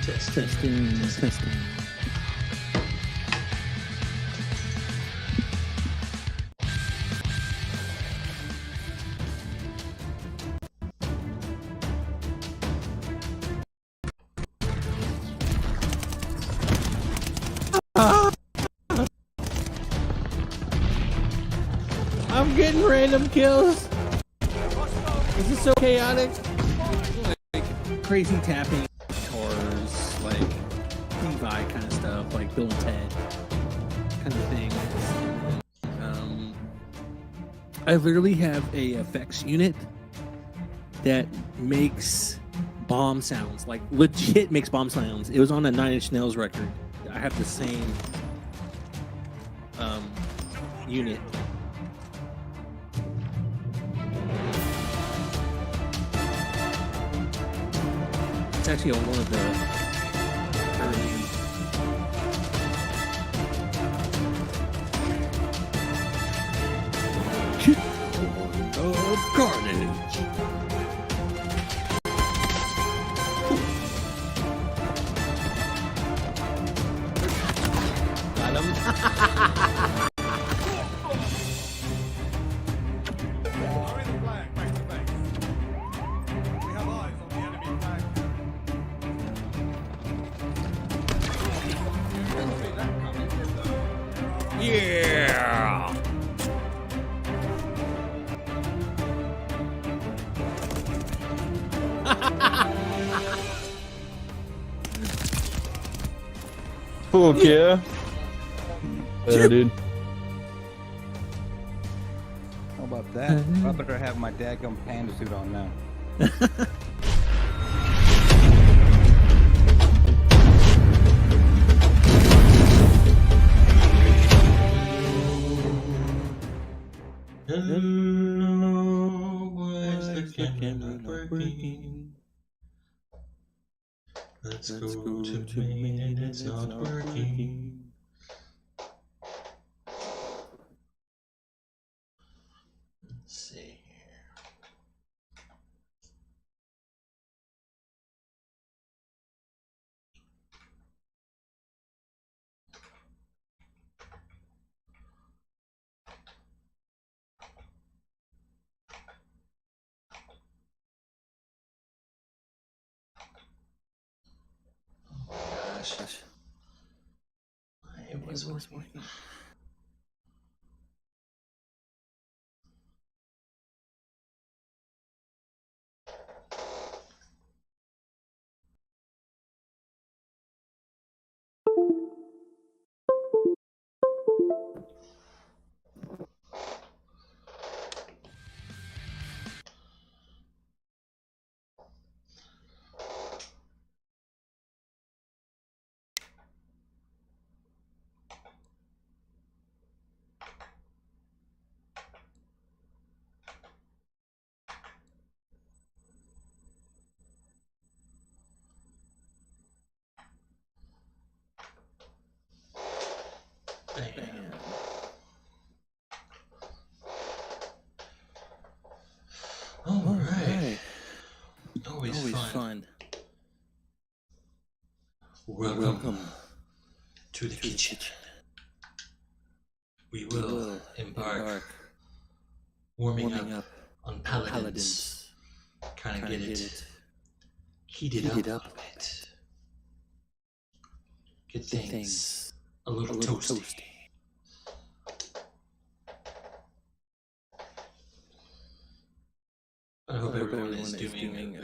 Testing. I'm getting random kills. Is this so chaotic? Like crazy tapping, chores, like Levi kind of stuff, like Bill and Ted kind of thing. I literally have a effects unit that makes bomb sounds, like legit makes bomb sounds. It was on a 9 Inch Nails record. I have the same unit. It's actually on one of the early carnage. Got him. Yeah. Fuck yeah. Yeah, dude. How about that? I better have my daggum panda suit on now. Hello, why is the camera not working? Let's go to main and it's not working. Let's see here. Gosh. It was working. Bam. All right. Always fun. Welcome to the kitchen. We will embark warming up on Paladins. Kind of get it heated up a bit. Get things a little toasty. I hope everyone is doing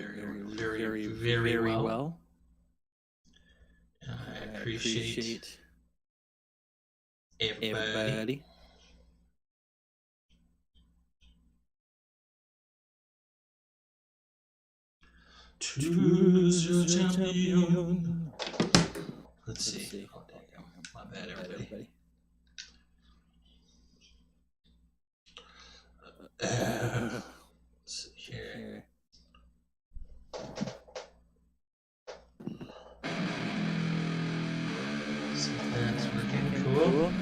very well. I appreciate everybody. Choose your champion. Let's see. Oh, damn. My bad, everybody. Let's see here. So that's working cool.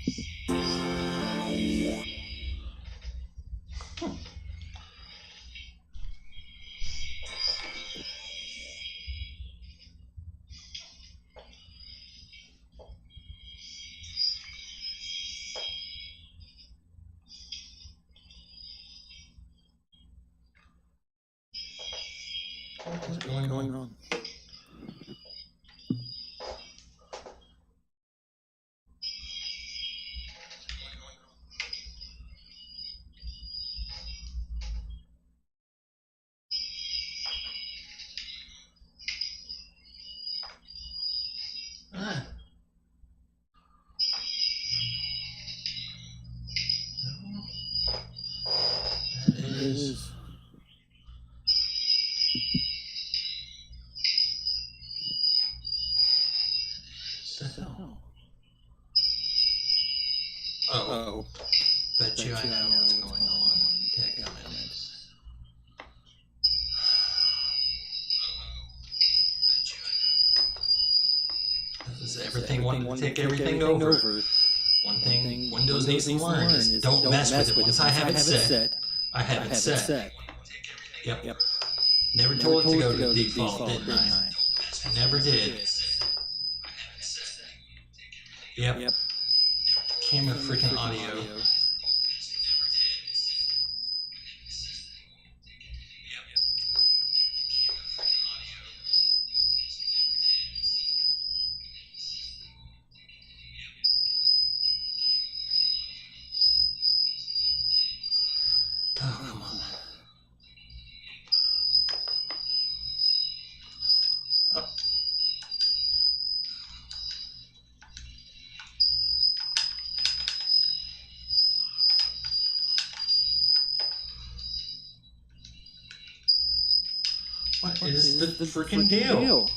What is going on? Ah. That is. The hell? Oh. Bet you I know what's going on. Dadgummit. Does everything want to take everything over? One thing Windows needs to learn is don't mess with it. Once I have it set, I have it set. Yep. Never told it to go to default, didn't I? Never did. Yep. Camera freaking audio. Oh, come on. Oh. What is the freaking deal?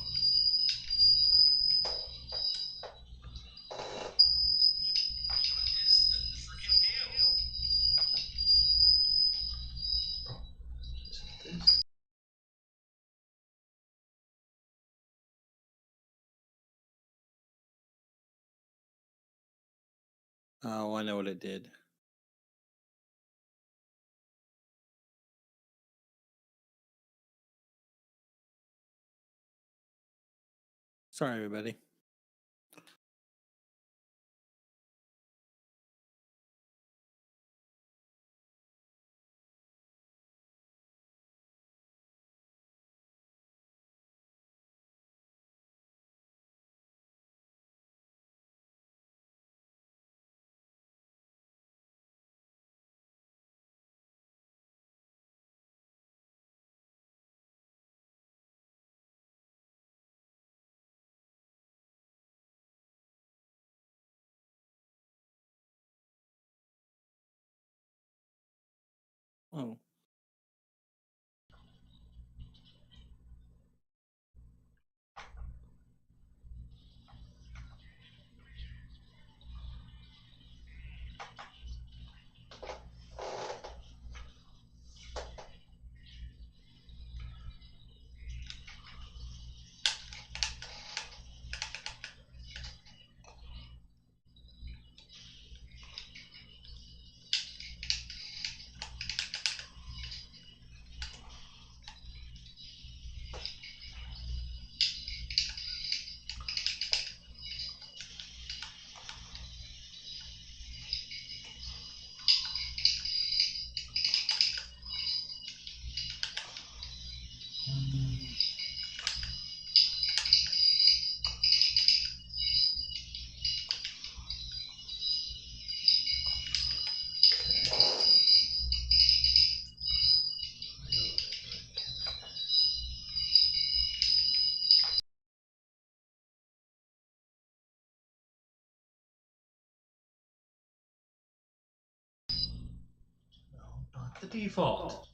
Oh, I know what it did. Sorry, everybody. Oh. No, not the default.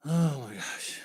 Oh my gosh.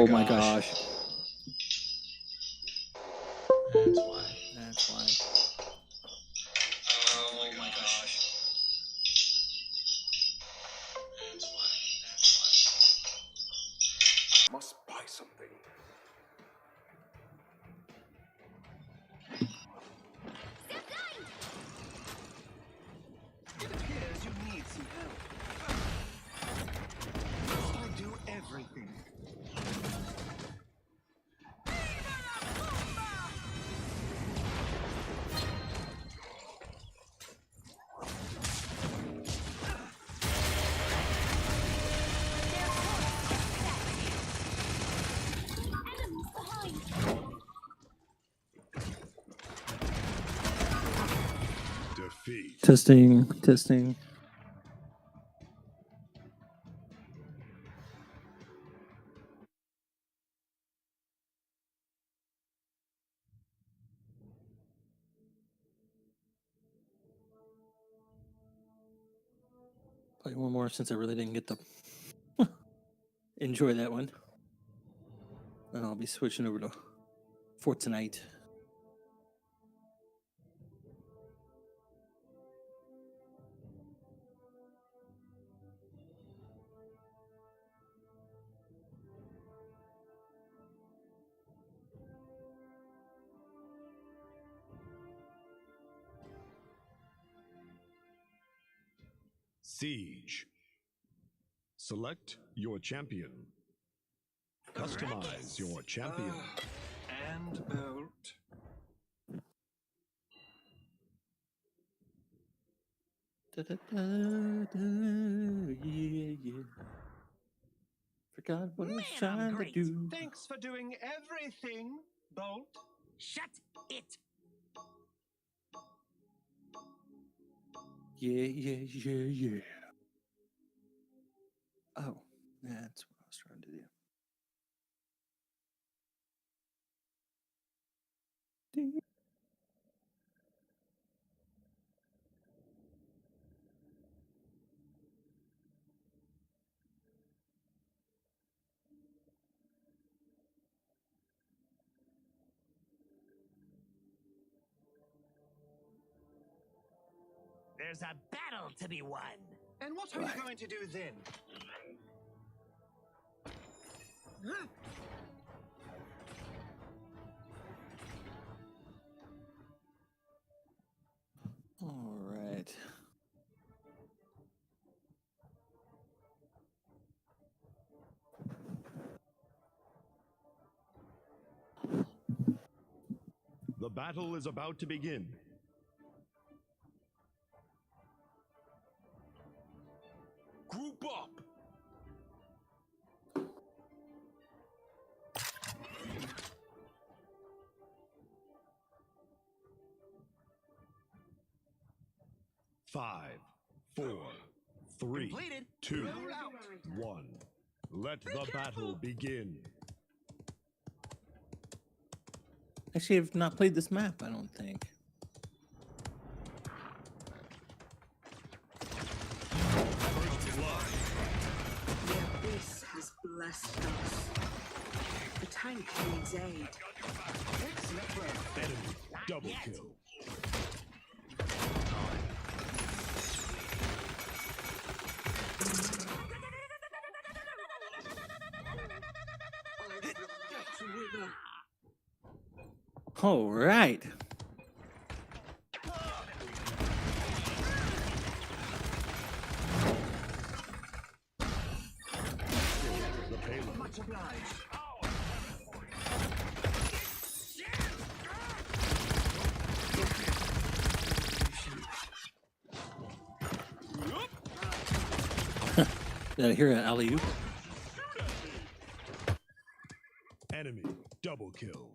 Oh my gosh. That's why. That's why. Oh my gosh. That's why. Must buy something. It appears you need some help. Must I do everything? Defeat. Testing. Play one more since I really didn't get to enjoy that one. And I'll be switching over to Fortnite. Siege. Select your champion. Customize your champion. And belt. Yeah. Forgot what I was trying to do. Thanks for doing everything, Bolt. Shut it! Yeah. Oh, that's what I was trying to do. Ding. There's a battle to be won. And what are you going to do then? All right. The battle is about to begin. Group up. Five, 4, 3, Completed. 2, 1. Let the battle begin. Actually, I've not played this map, I don't think. The abyss has blessed us. The tank needs aid. Enemy double kill. All right. The payload. Much obliged. Did I hear an alley-oop? Enemy double kill.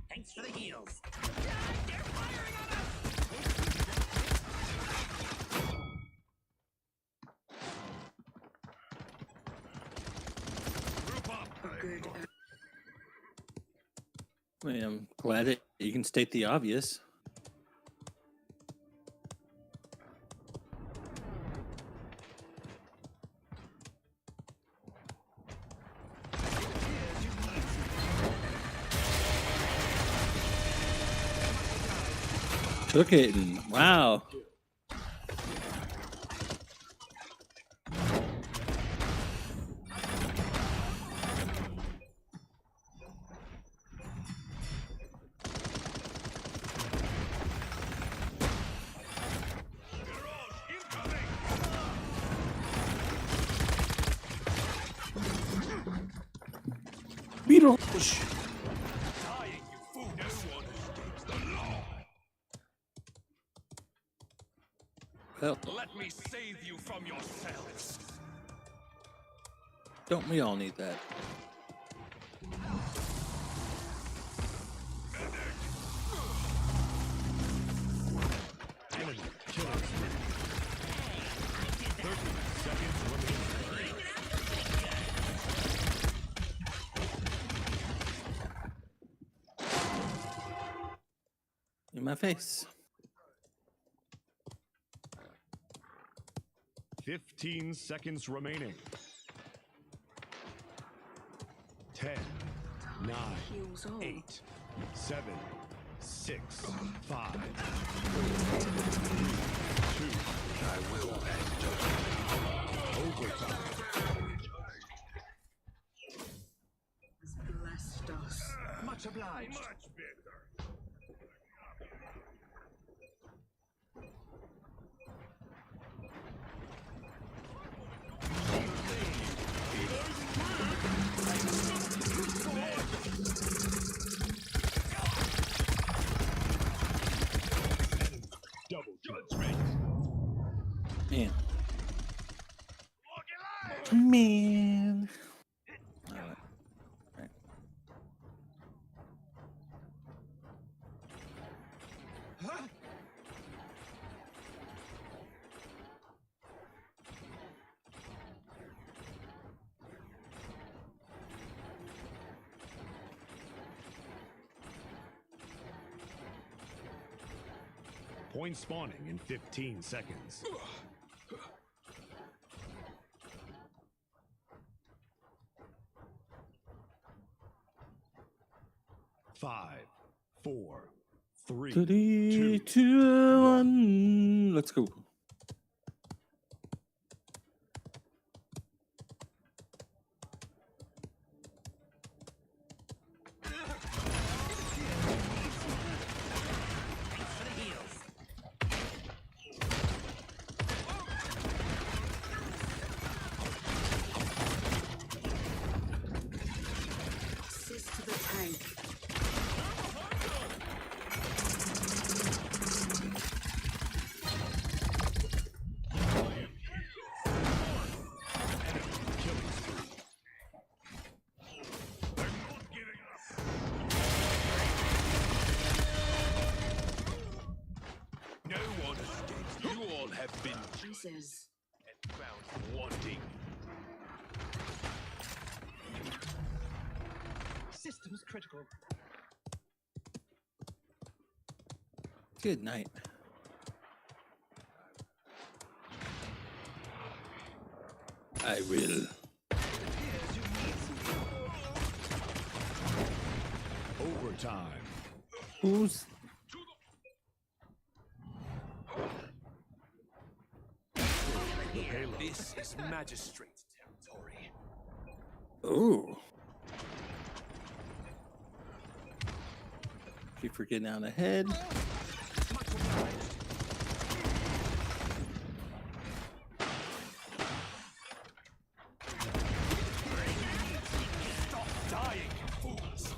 Thanks for the heals. good. I mean, I'm glad that you can state the obvious. Took it and wow. Beetle. Well, Let me save you from yourselves. don't we all need that? Enemy killing spree. 30 seconds remaining. In my face. 15 seconds remaining. 10, 9, Heals all. 8, 7, 6, 5, 4, 3, 2. I will overtime. Has blessed us. Much obliged. Much better. Double judgment. Man. Man. All right. All right. Point spawning in 15 seconds. 5, 4, 3, 3, 2. 2, 1. Let's go. Assist to the tank. No one escapes. You all have been Jesus. found wanting. Systems critical. Good night. I will. Overtime. Who's The payload. This is magistrate territory. oh? Keep forgetting out ahead. Stop dying, you fools!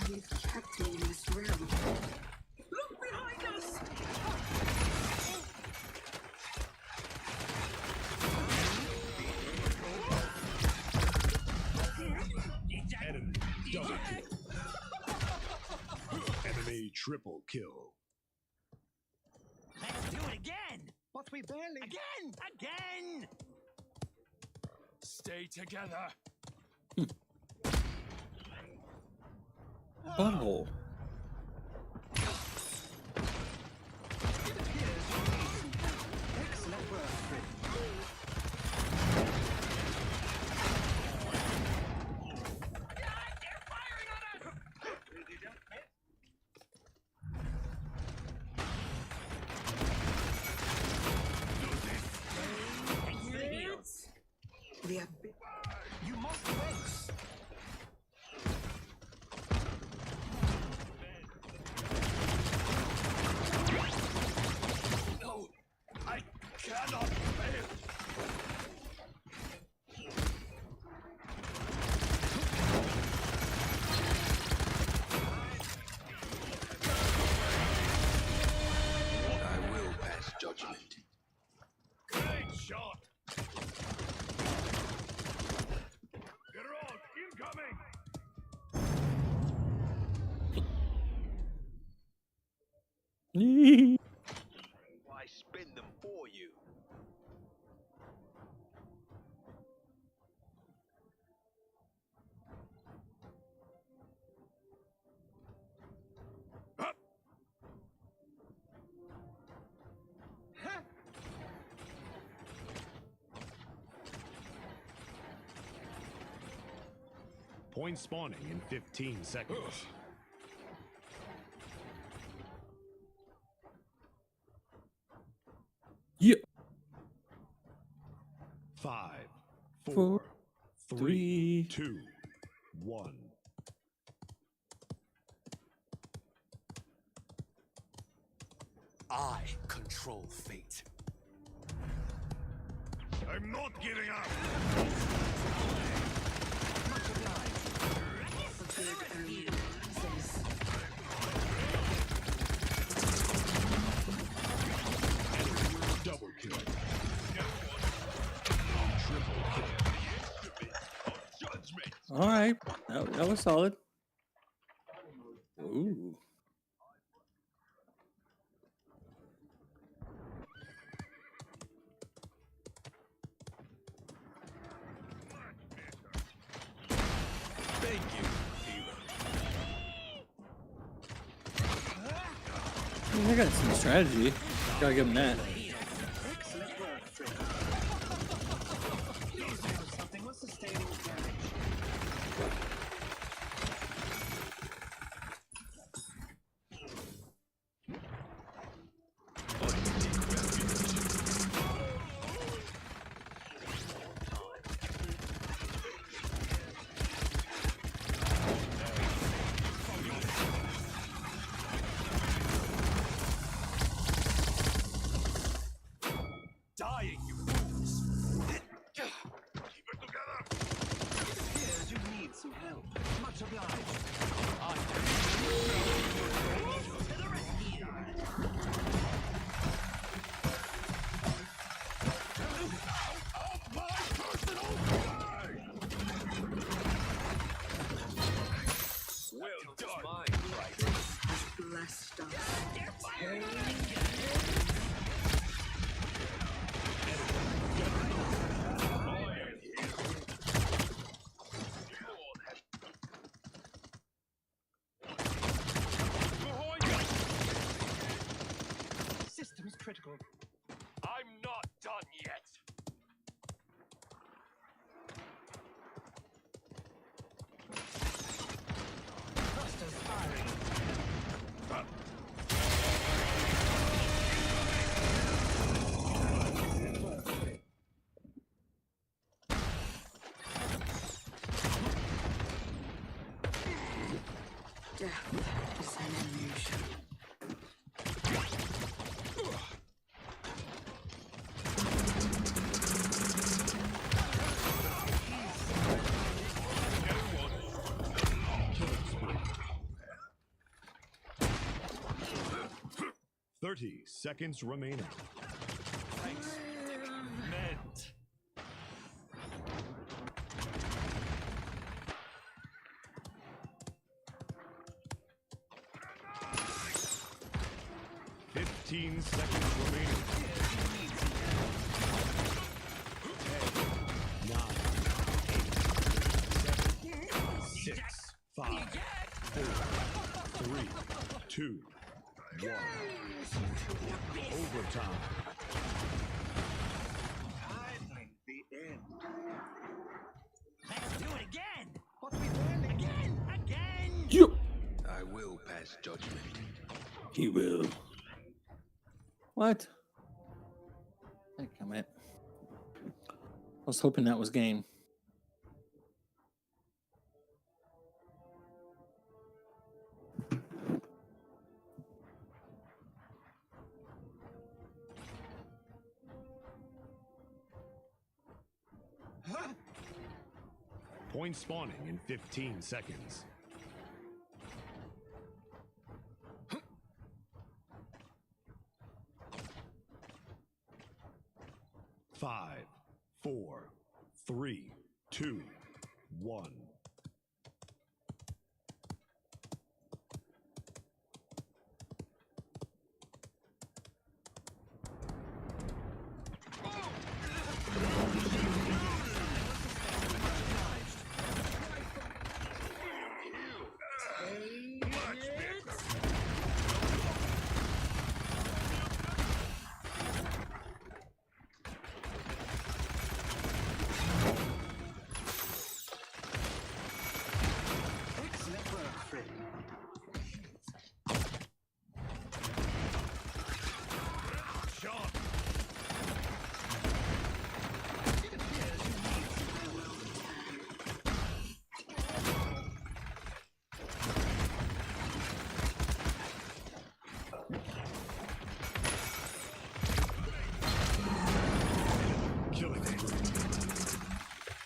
You've kept me in this realm. Look behind us! Enemy double kill. Enemy triple kill. Let's do it again. But we barely. Again! stay together. Butthole. Excellent work, Fritz. Thanks for the heals. The You must fix. No, I cannot fail. I will pass judgment. Great shot. Geralt, incoming. Why spin them for you? Point spawning in 15 seconds. Yeah. 5, 4, Four, 3, 2, 1. I control fate. I'm not giving up. Double kill. Judgment. All right. That was solid. Ooh. Thank you, hero. I got some strategy. Gotta give him that. Excellent work, Fritz. Please do something with sustaining damage. Dying, you fools. Keep it together. It appears you need some help. Much obliged. To the rescue. My personal pride. Well done. Mine, right? has blessed us. Systems critical. I'm not done yet. Thrusters firing. Death is an illusion. Seconds remaining. Thanks. Meant. Fifteen seconds remaining. 10, 9, 2, 1. Overtime. Finally, the end. Let's do it again. What we doing again? You. I will pass judgment. He will. What? Damn it. I was hoping that was game. Point spawning in 15 seconds. 5, 4, 3, 2, 1. Excellent work, friend. Shot. It appears you need some help. Killing spree.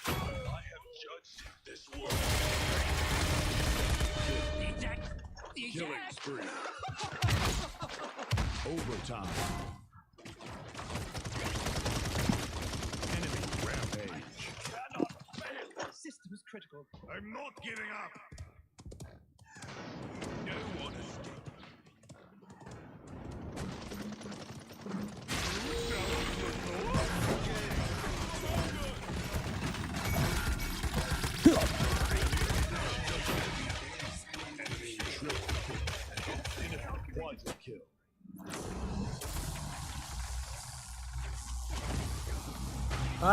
I have judged this world. Killing spree. Overtime. Enemy rampage. System is critical. I'm not giving up. No one escapes. Quadra kill. I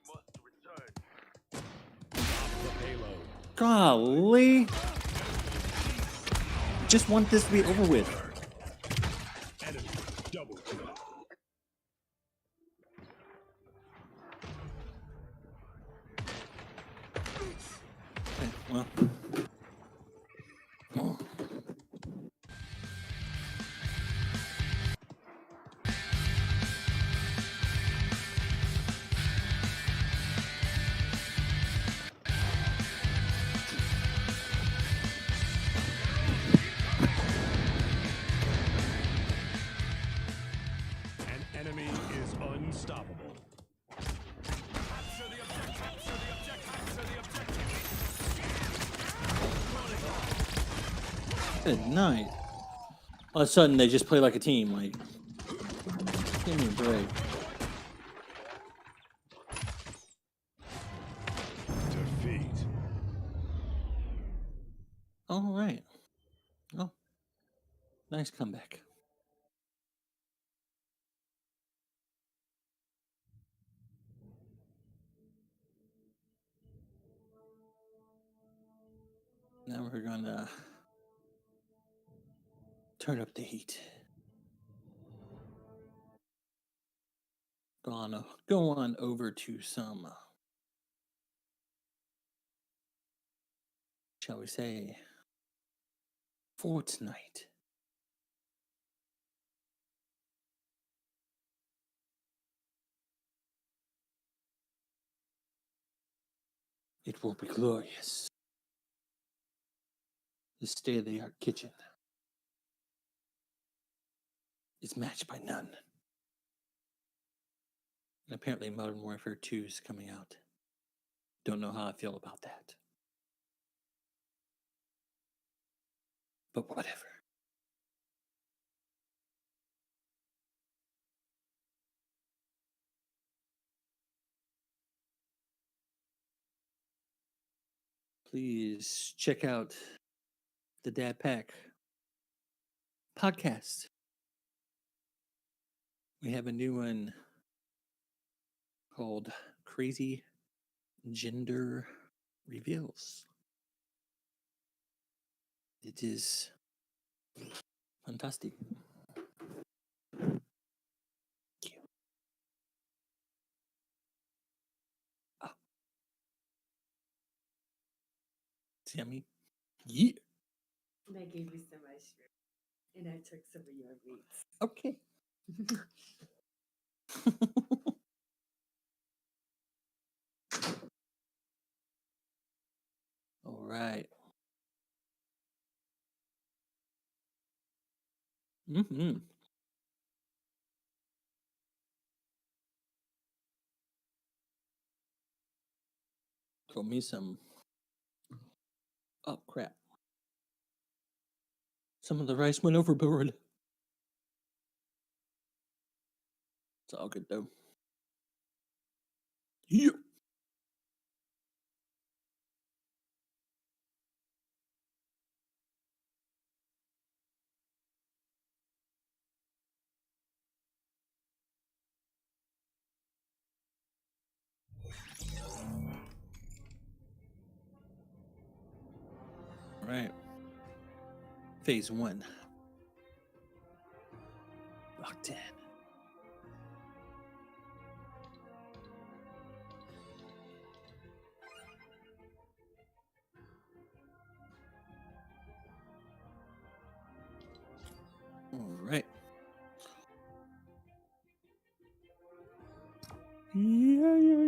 must return. The payload. Golly. Just want this to be over with. Enemy double kill. Okay, well. Oh. An enemy is unstoppable. Good night. All of a sudden, they just play like a team. Like, give me a break. Defeat. All right. Oh, nice comeback. Now we're gonna turn up the heat. Go on over to some, shall we say, Fortnite. It will be glorious. The state-of-the-art kitchen is matched by none. And apparently Modern Warfare 2 is coming out. Don't know how I feel about that. But whatever. please check out the Dad Pack podcast. We have a new one called Crazy Gender Reveals. It is fantastic. Thank you. Oh. Sammy? Yeah. And I gave you some mushroom. And I took some of your meats. Okay. All right. Mm-hmm. Throw me some. Oh, crap. Some of the rice went overboard. It's all good, though. Yeah. All right. Phase 1. Locked in. All right. Yeah.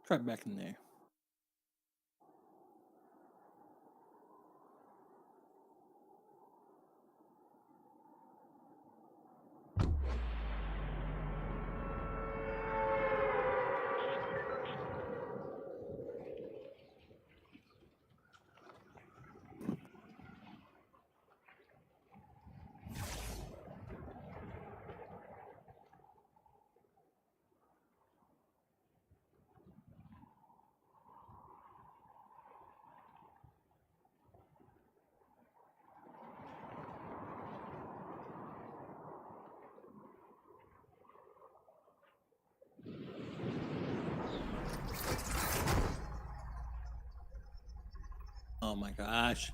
Try back in there. Oh my gosh.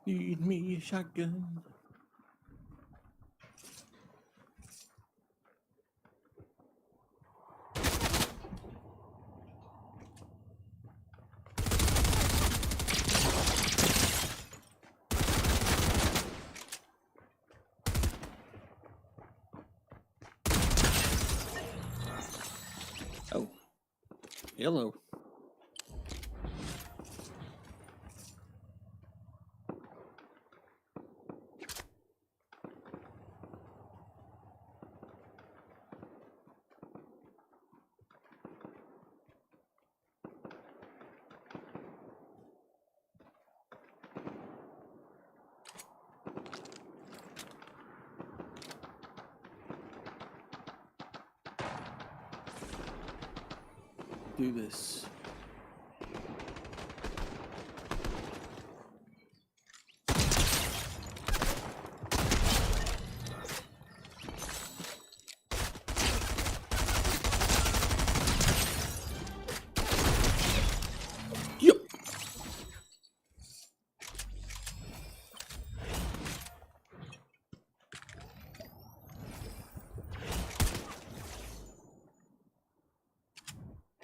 Feed me a shotgun. Oh. Hello. Do this. Yep.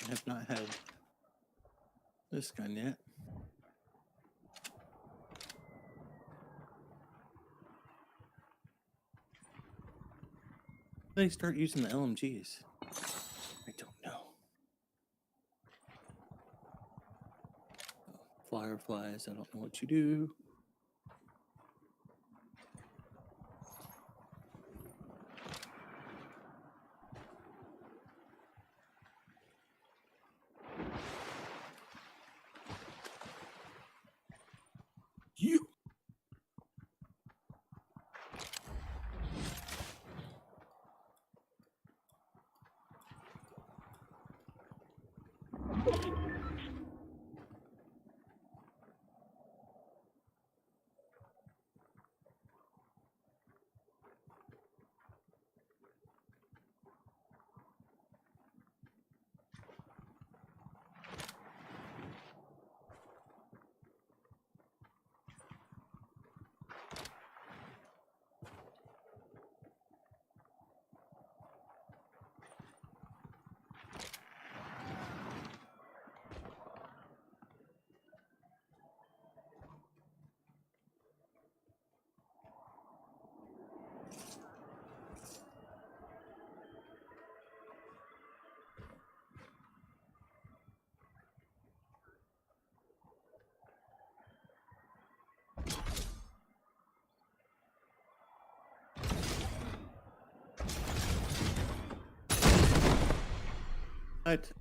I have not had this gun yet. They start using the LMGs. I don't know. Oh, fireflies, I don't know what you do. You. What?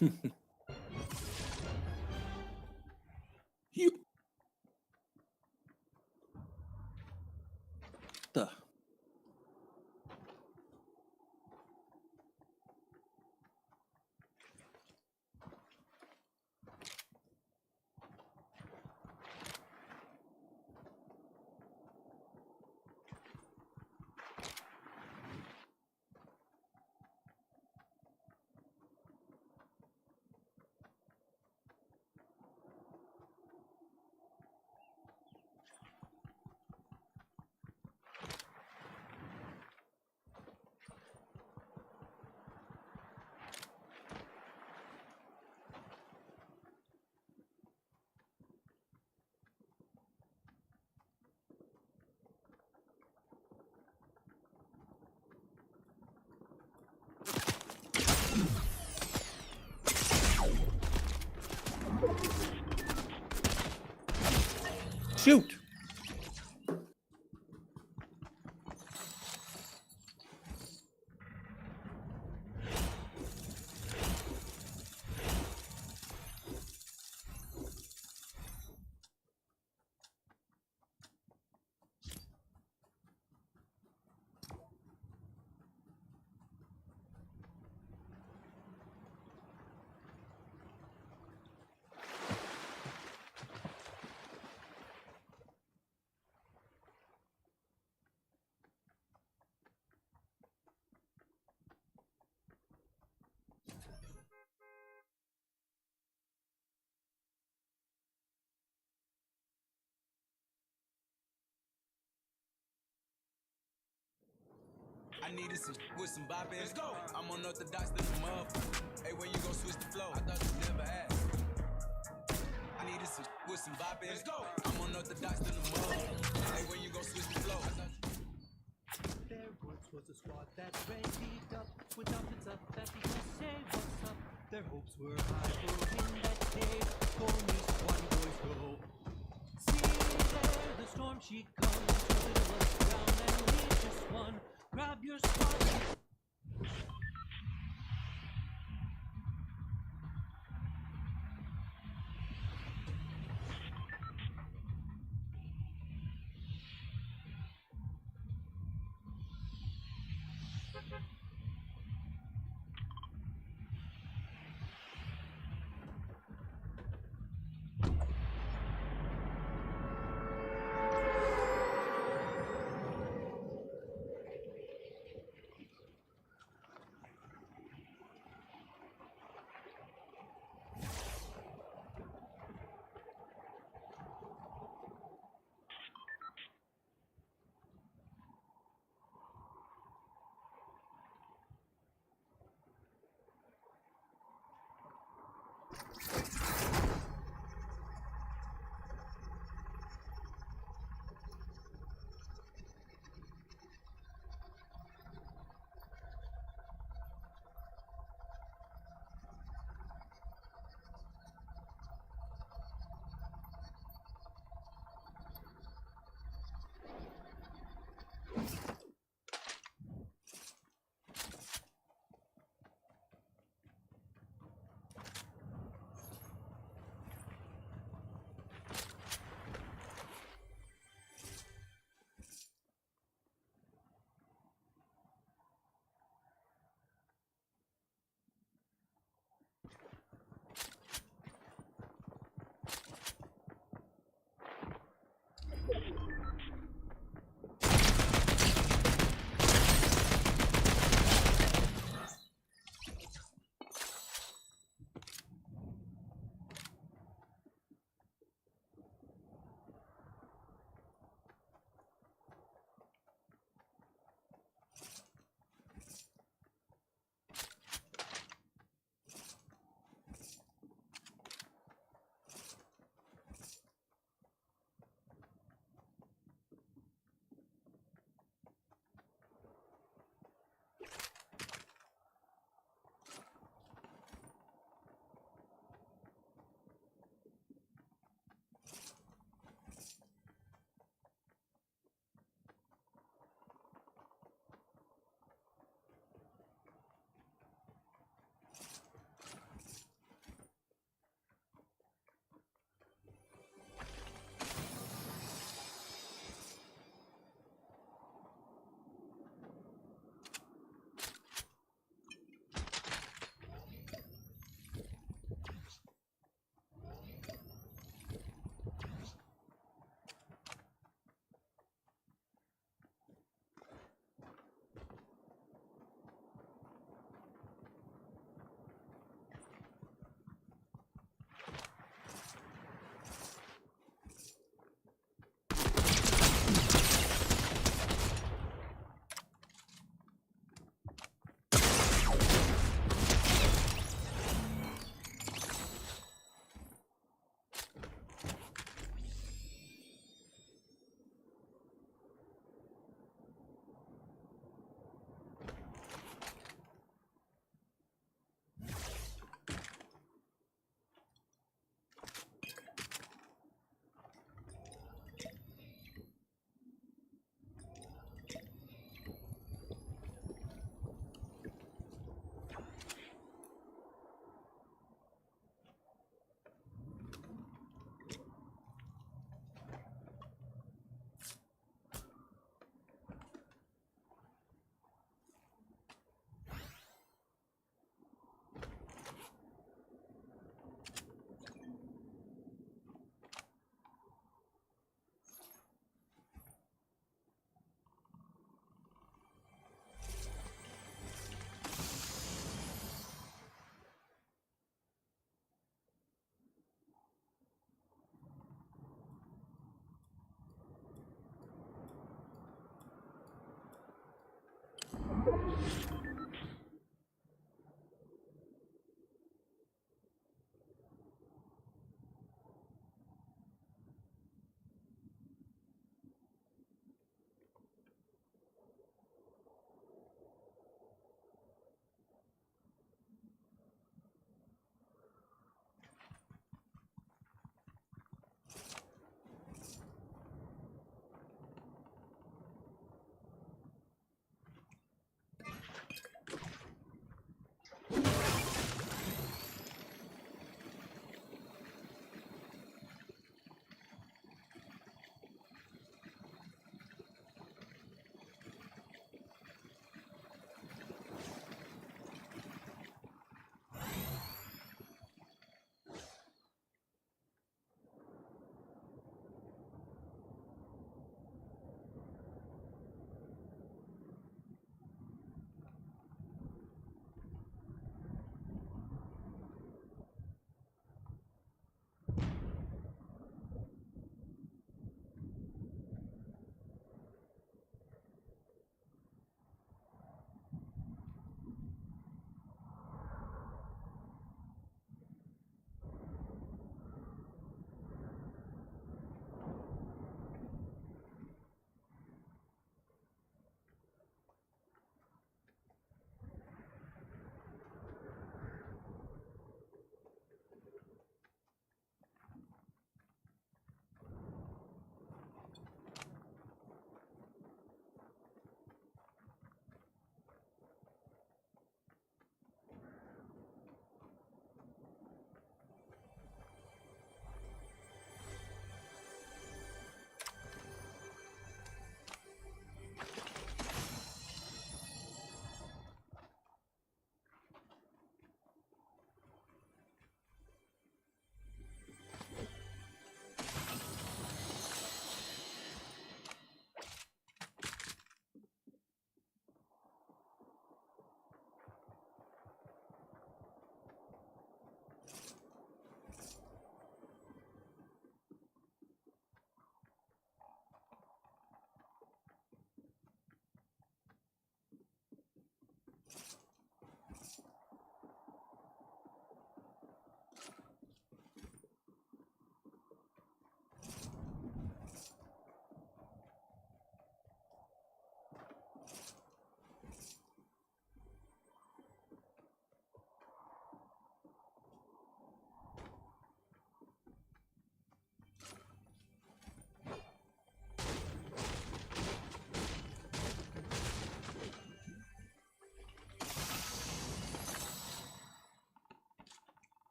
You. The. Shoot! I needed some with some bop in. Let's go. I'm unorthodox than the motherfucker. Hey, when you gon' switch the flow? I thought you never asked. I needed some with some bop in. Let's go. I'm unorthodox than the motherfucker. Hey, when you gon' switch the flow? There once was a squad that raised up with outfits up that he could say what's up. Their hopes were high for in that day. Go me squad boys go. See there the storm she comes. Two little ones down and we just won. Grab your squad.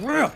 Well.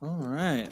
All right.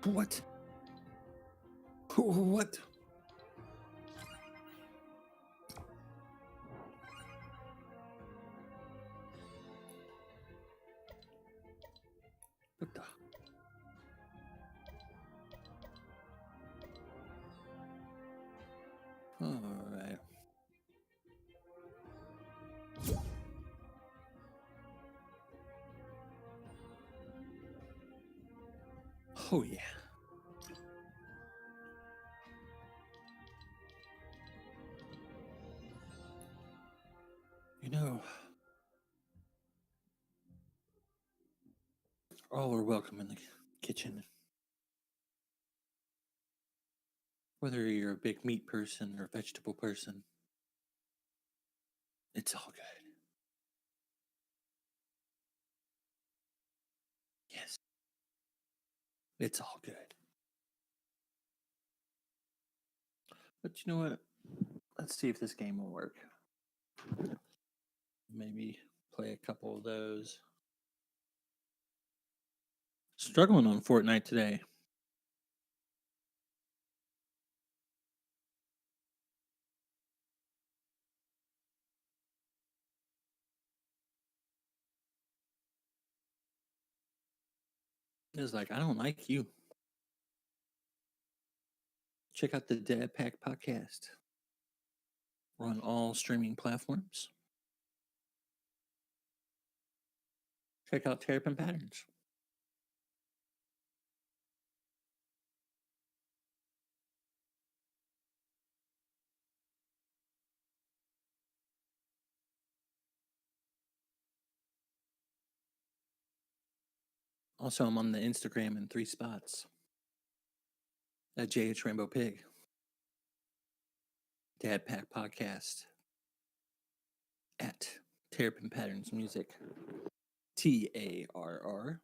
What? What? What the? All right. Oh yeah. You know, all are welcome in the kitchen. Whether you're a big meat person or a vegetable person, it's all good. Yes. It's all good. But you know what? Let's see if this game will work. Maybe play a couple of those. Struggling on Fortnite today. It's like, I don't like you. Check out the Dad Pack podcast. We're on all streaming platforms. Check out Terrapin Patterns. Also, I'm on the Instagram in 3 spots. At JH Rainbow Pig. Dad Pack Podcast. At Terrapin Patterns Music. TARR.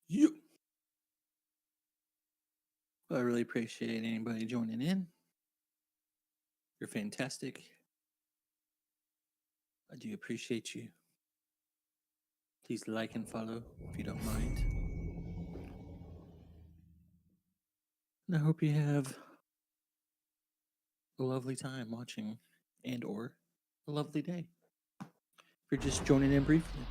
You. I really appreciate anybody joining in. You're fantastic. I do appreciate you. Please like and follow if you don't mind. And I hope you have a lovely time watching and or a lovely day. If you're just joining in briefly.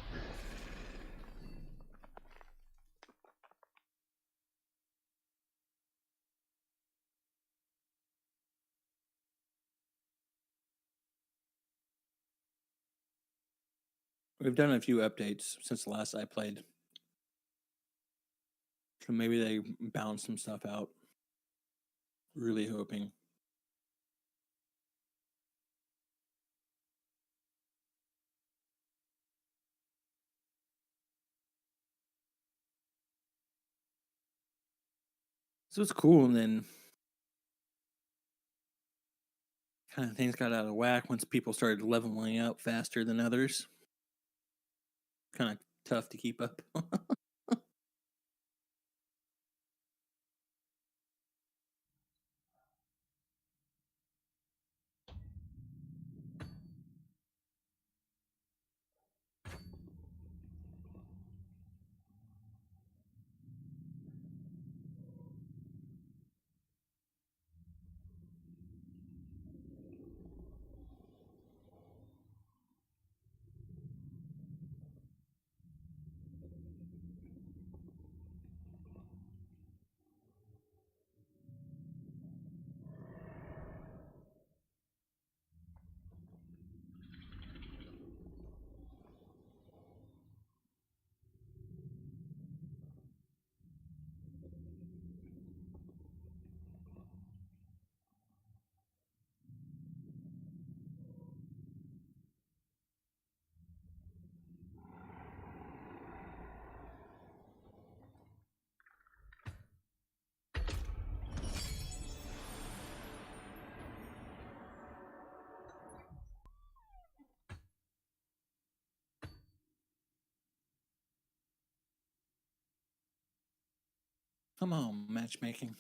We've done a few updates since the last I played. So maybe they balance some stuff out. Really hoping. So it's cool, and then kind of things got out of whack once people started leveling up faster than others. Kind of tough to keep up. Come on, matchmaking.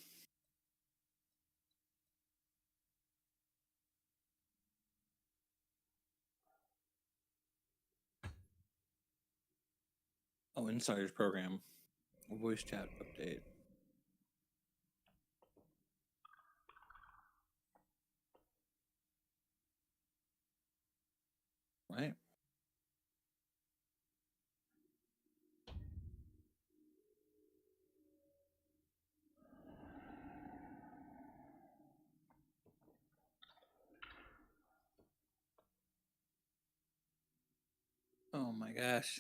Oh, Insider's program. Voice chat update. Right? Oh my gosh.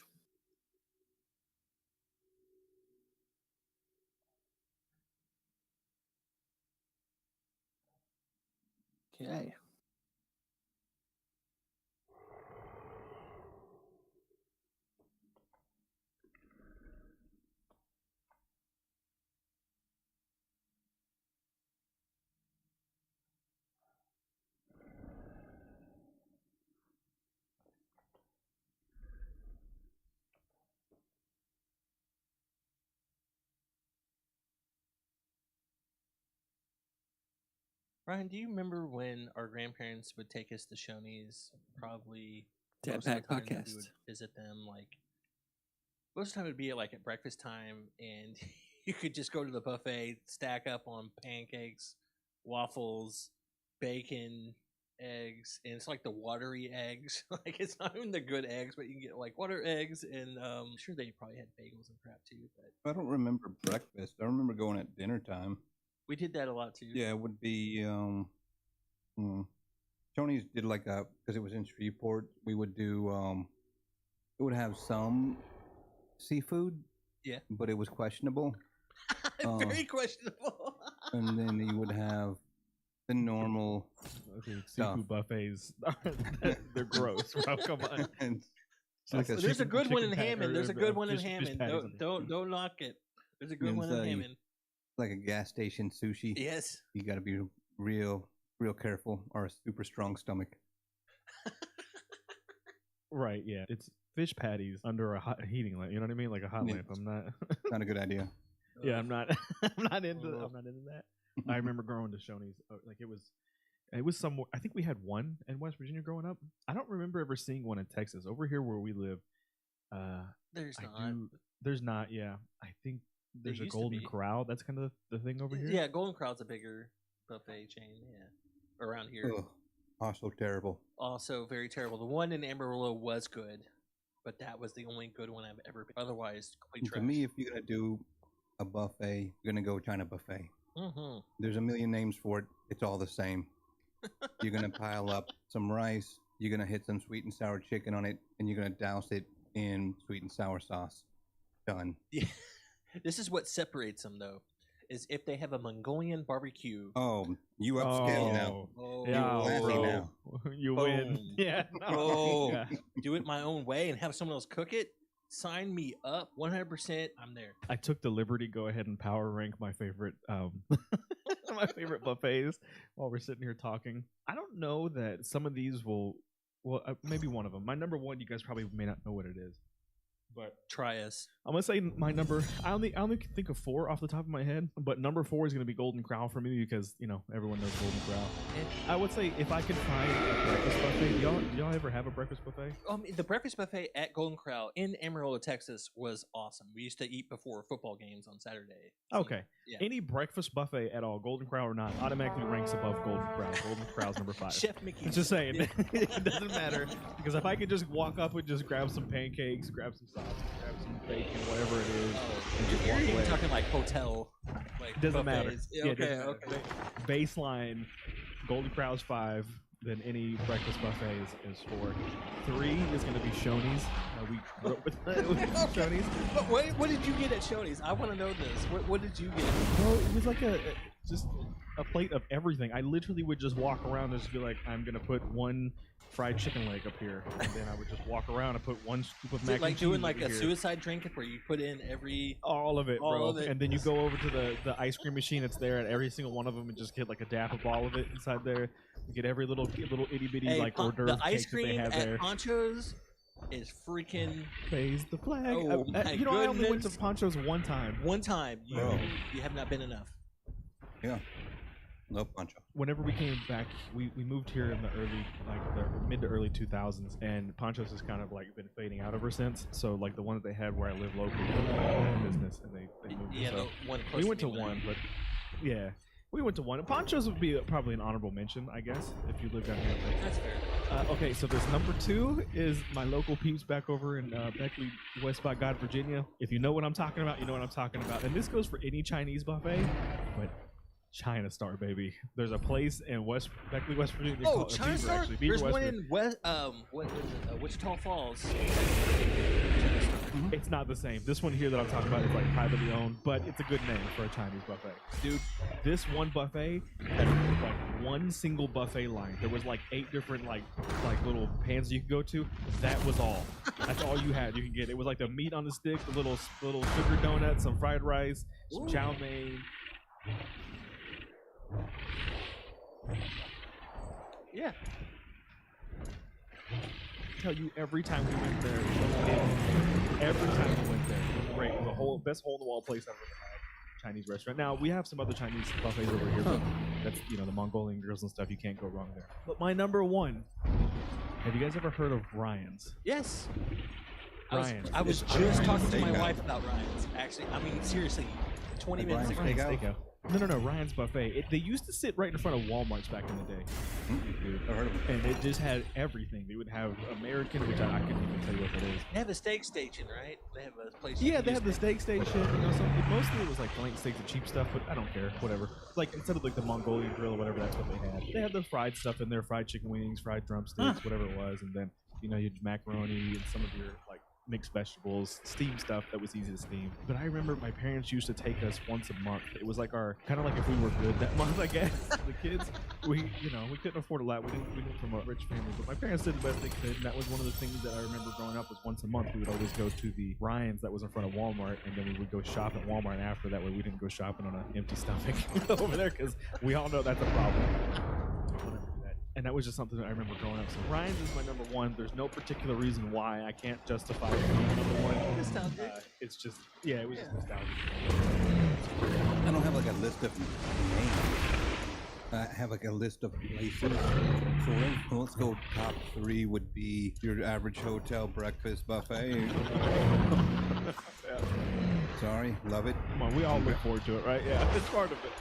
Okay. Ryan, do you remember when our grandparents would take us to Shoney's? Probably Tap most of the Pack time that we Podcast. would visit them. Like most of the time, it'd be like at breakfast time, and you could just go to the buffet, stack up on pancakes, waffles, bacon, eggs, and it's like the watery eggs. Like it's not even the good eggs, but you can get like water eggs, and I'm sure they probably had bagels and crap too. But I don't remember breakfast. I remember going at dinner time. we did that a lot too. Yeah, it would be. Tony's did like a because it was in Shreveport. We would do. It would have some seafood. Yeah. But it was questionable. Very questionable. And then you would have the normal Okay, stuff. seafood buffets. They're gross, bro. Come on. And it's like There's a chicken- good one in chicken pat- Hammond. or There's a good one in fish Hammond. patties in there. Don't knock it. There's a good And one in so you- Hammond. like a gas station sushi. Yes. You got to be real careful, or a super strong stomach. Right, yeah. It's fish patties under a hot heating lamp. You know what I mean? Like a hot Yeah. lamp. I'm not. Not a good idea. Yeah, I'm not. I'm not into that. I remember growing to Shoney's. Like it was somewhere. I think we had one in West Virginia growing up. I don't remember ever seeing one in Texas. Over here where we live, There's I not. do. There's not. Yeah, I think there's a used to Golden be. Corral. That's kind of the thing over here. Yeah, Golden Corral's a bigger buffet chain. Yeah, around here. Ugh, also terrible. Also very terrible. The one in Amarillo was good, but that was the only good one I've ever been. Otherwise, complete To trash. me, if you're gonna do a buffet, you're gonna go China buffet. Mm-hmm. There's a million names for it. It's all the same. You're gonna pile up some rice. You're gonna hit some sweet and sour chicken on it, and you're gonna douse it in sweet and sour sauce. Done. Yeah. This is what separates them, though, is if they have a Mongolian barbecue. Oh, you upscale now. Oh, Yeah, classy bro. now. You win. Boom. Yeah. No. Oh, Yeah. do it my own way and have someone else cook it. Sign me up, 100%. I'm there. I took the liberty to go ahead and power rank my favorite my favorite buffets while we're sitting here talking. I don't know that some of these will maybe one of them. My number one, you guys probably may not know what it is. But Try us. I'm gonna say my number. I only can think of 4 off the top of my head, but number 4 is gonna be Golden Corral for me because everyone knows Golden Corral. I would say if I could find a breakfast buffet, do y'all ever have a breakfast buffet? The breakfast buffet at Golden Corral in Amarillo, Texas, was awesome. We used to eat before football games on Saturday. Okay. Yeah. Any breakfast buffet at all, Golden Corral or not, automatically ranks above Golden Corral. Golden Corral's number 5. Chef Mickey. It's just saying, it doesn't matter because if I could just walk up and just grab some pancakes, grab some sausage, grab some bacon, whatever it is, and just You're walk even away. talking like hotel. Like Doesn't matter. buffets. Yeah, it Okay, doesn't matter. okay. Baseline, Golden Corral's 5. Then any breakfast buffet is 4. 3 is going to be Shoney's. We grew up with Shoney's. But what did you get at Shoney's? I want to know this. What did you get? Well, it was like just a plate of everything. I literally would just walk around and just be like, I'm gonna put 1 fried chicken leg up here, and then I would just walk around and put 1 scoop of Is mac it like and doing cheese like over a here. suicide drink where you put in every? All of it, All bro. of it. And then you go over to the ice cream machine that's there at every single one of them and just get like a dap of all of it inside there. You get every little itty bitty Hey, like hors d'oeuvre the ice cake that they cream have at there. Poncho's is freaking Raise the flag. Oh, my I only went to goodness. Poncho's one time. one time. Bro. You have not been enough. Yeah. No Pancho. Whenever we came back, we moved here in the mid to early 2000s, and Poncho's has kind of like been fading out ever since. So like the one that they had where I live locally, business, and they moved. Yeah, it. So the one close we went to me when I- one, but yeah, we went to one. Poncho's would be probably an honorable mention, I guess, if you live down here. That's fair. Okay, so this number 2 is my local peeps back over in Beckley, West by God, Virginia. If you know what I'm talking about, you know what I'm talking about. And this goes for any Chinese buffet, but China Star, baby. There's a place in Beckley, West Virginia. Oh, called China Beaver, Star. actually. Beaver, There's West one Virginia. in what is it? Wichita Falls. It's not the same. This one here that I'm talking about is like privately owned, but it's a good name for a Chinese buffet. Dude, this one buffet had like one single buffet line. There was like 8 different like little pans you could go to. That was all. That's all you had. You can get. It was like the meat on the stick, the little sugar donut, some fried rice, some chow mein. Yeah. Tell you every time we went there, every time we went there, it was great. It was the best hole in the wall place I've ever had. Chinese restaurant. Now we have some other Chinese buffets over here, but that's the Mongolian grills and stuff. You can't go wrong there. But my number one. Have you guys ever heard of Ryan's? Yes. Ryan's. I was just talking to my wife about Ryan's. Actually, I mean seriously, 20 minutes ago. Ryan's Steakhouse. No, Ryan's Buffet. They used to sit right in front of Walmart's back in the day. I've heard of it. And it just had everything. They would have American, which I couldn't even tell you what that is. They have a steak station, right? They have a place. Yeah, they have the steak station. Mostly it was like blank steaks and cheap stuff, but I don't care. Whatever. Like instead of like the Mongolian grill or whatever, that's what they had. They had the fried stuff in there, fried chicken wings, fried drumsticks, whatever it was, and then you had macaroni and some of your like mixed vegetables, steam stuff that was easy to steam. But I remember my parents used to take us once a month. It was like our kind of like if we were good that month, I guess. The kids, we couldn't afford a lot. We didn't from a rich family, but my parents did the best they could, and that was one of the things that I remember growing up was once a month we would always go to the Ryan's that was in front of Walmart, and then we would go shop at Walmart after. That way we didn't go shopping on an empty stomach over there because we all know that's a problem. And that was just something that I remember growing up. So Ryan's is my number one. There's no particular reason why I can't justify it being number one. Nostalgic. It's just, it was just nostalgic. I don't have like a list of names. I have like a list of places. So let's go top 3 would be your average hotel breakfast buffet. Sorry, love it. Come on, we all look forward to it, right? Yeah, it's part of it.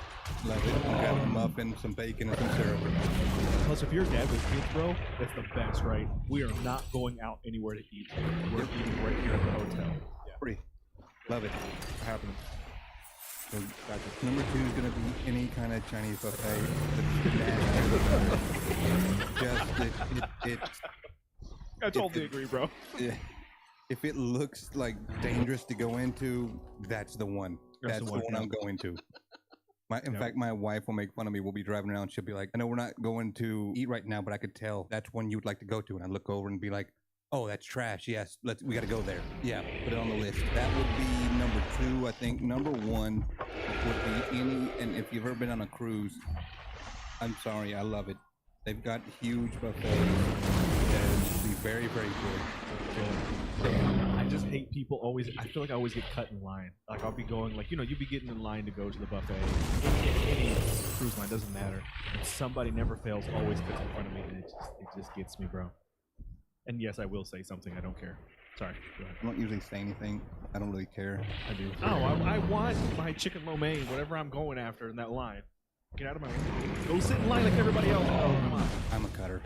Love it. Grab a muffin, some bacon, and some syrup. Plus, if you're a dad with kids, bro, that's the best, right? We are not going out anywhere to eat. We're eating right here at the hotel. Yeah. Free. Love it. Happening. So, number 2 is going to be any kind of Chinese buffet. I totally agree, bro. Yeah. If it looks like dangerous to go into, that's the one. That's the one I'm going to. In fact, my wife will make fun of me. We'll be driving around. She'll be like, I know we're not going to eat right now, but I could tell that's one you would like to go to. And I look over and be like, oh, that's trash. Yes, we got to go there. Yeah, put it on the list. That would be number 2. I think number 1 would be and if you've ever been on a cruise, I'm sorry, I love it. They've got huge buffets that would be very, very good. I just hate people always. I feel like I always get cut in line. Like I'll be going, like you'd be getting in line to go to the buffet. Any cruise line doesn't matter. And somebody never fails, always gets in front of me, and it just gets me, bro. And yes, I will say something. I don't care. Sorry. Go ahead. I don't usually say anything. I don't really care. I do. Oh, I want my chicken lo mein, whatever I'm going after in that line. Get out of my way. Go sit in line like everybody else. Oh, come on. I'm a cutter.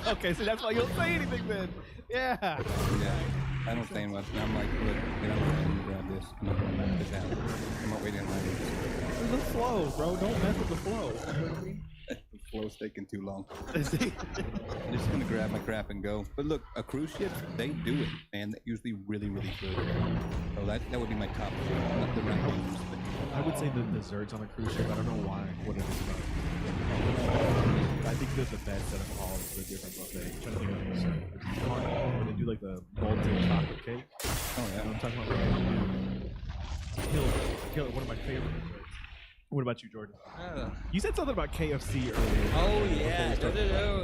Okay, so that's why you don't say anything then. Yeah. Yeah. I don't say much. I'm like, look, get out of the way and grab this. I'm not going to this out. I'm not waiting in line. It's the flow, bro. Don't mess with the flow. You know what I mean? The flow's taking too long. I'm just going to grab my crap and go. But look, a cruise ship, they do it, man. That's usually really, really good. So that would be my top 2. Not the right names, but I would say the desserts on a cruise ship. I don't know why. What it is about. I think they're the best out of all the different buffets. I'm trying to think of the dessert. When they do like the molten chocolate cake. oh yeah, I'm talking about kill one of my favorite desserts. What about you, Jordan? You said something about KFC earlier. Oh yeah,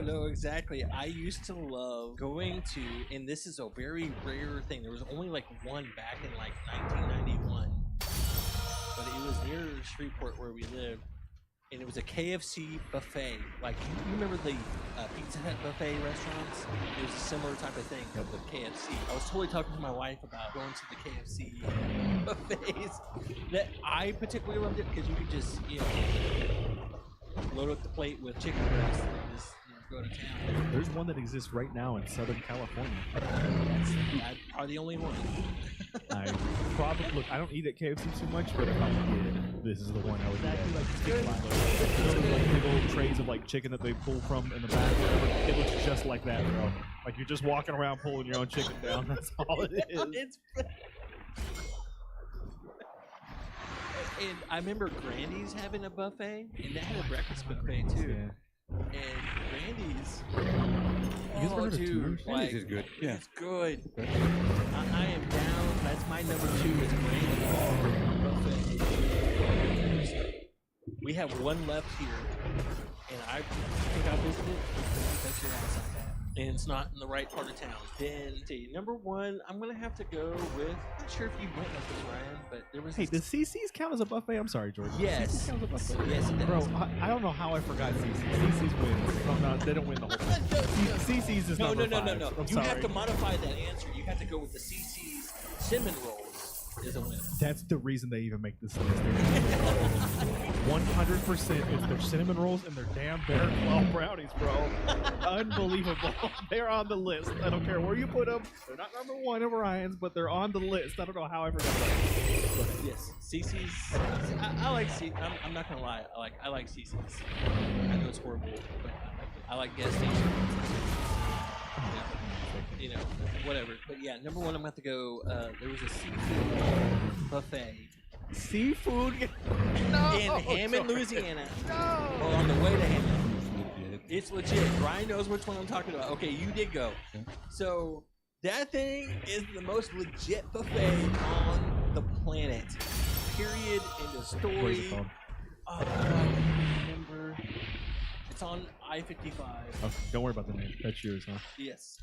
no, exactly. I used to love going to, and this is a very rare thing. There was only like one back in like 1991, but it was near Shreveport where we lived, and it was a KFC buffet. Like you remember the Pizza Hut buffet restaurants? It was a similar type of thing, but with KFC. I was totally talking to my wife about going to the KFC buffets. That I particularly loved it because you could just load up the plate with chicken breast and just go to town. There's one that exists right now in Southern California. That's probably the only one. I don't eat at KFC too much, but if I did, this is the one I would eat. Like big old trays of like chicken that they pull from in the back. It looks just like that, bro. Like you're just walking around pulling your own chicken down. That's all it is. And I remember Grandy's having a buffet, and they had a breakfast buffet too. Yeah. And Grandy's, dude, Grandy's is good. Yeah, it's good. I am down. That's my number 2 is Grandy's buffet. We have one left here, and I think I'll visit it. Bet your ass on that. and it's not in the right part of town. Then, number one, I'm gonna have to go with. I'm not sure if you went with this, Ryan, but there was. Hey, does CC's count as a buffet? I'm sorry, Jordan. Yes. CC's count as a buffet. Yes, it does. Bro, I don't know how I forgot CC's. CC's wins. Oh, no, they don't win the whole thing. CC's is No. number 5. I'm You sorry. have to modify that answer. You have to go with the CC's cinnamon rolls is a win. That's the reason they even make this list. 100% is their cinnamon rolls and their damn Bear Claw brownies, bro. Unbelievable. They're on the list. I don't care where you put them. They're not number 1 of Ryan's, but they're on the list. I don't know how I forgot that. Yes, CC's. I like C. I'm not gonna lie. I like CC's. I know it's horrible, but I like gas station. You know, whatever. But yeah, number 1, I'm gonna have to go. There was a seafood buffet. Seafood? No! In Hammond, Louisiana. No! Or on the way to Hammond. It's legit. Ryan knows which one I'm talking about. Okay, you did go. So that thing is the most legit buffet on the planet. Period. End of story. What is it called? I don't remember. It's on I-55. Okay, don't worry about the name. That's yours, huh? Yes.